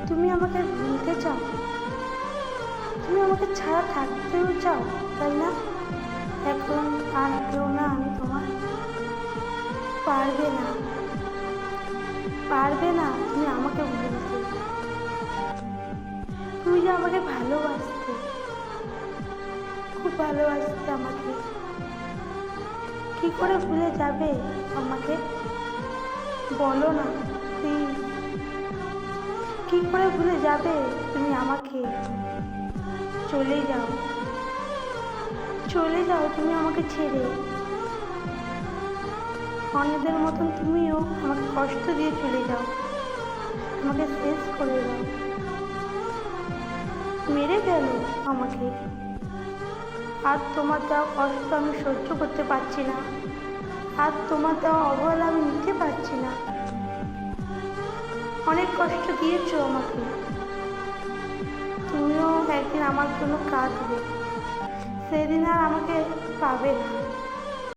তুমি আমাকে ভুলতে চাও, তুমি আমাকে ছাড়া থাকতেও চাও, তাই না? এখন আর কেউ না আমি তোমার। পারবে না, পারবে না তুমি আমাকে ভুলতে। তুমি যে আমাকে ভালোবাসতে, খুব ভালোবাসতে আমাকে, কি করে ভুলে যাবে আমাকে? বলো না প্লিজ, কি করে ভুলে যাবে তুমি আমাকে? চলে যাও, চলে যাও তুমি আমাকে ছেড়ে। অন্যদের মতন তুমিও আমাকে কষ্ট দিয়ে চলে যাও, আমাকে শেষ করে দাও, মেরে ফেলো আমাকে। আর তোমার দেওয়া কষ্ট আমি সহ্য করতে পারছি না, আর তোমার দেওয়া অবহেলা আমি নিতে পারছি না। অনেক কষ্ট দিয়েছো আমাকে, তুমিও একদিন আমার জন্য কাঁদবে, সেদিন আর আমাকে পাবে না।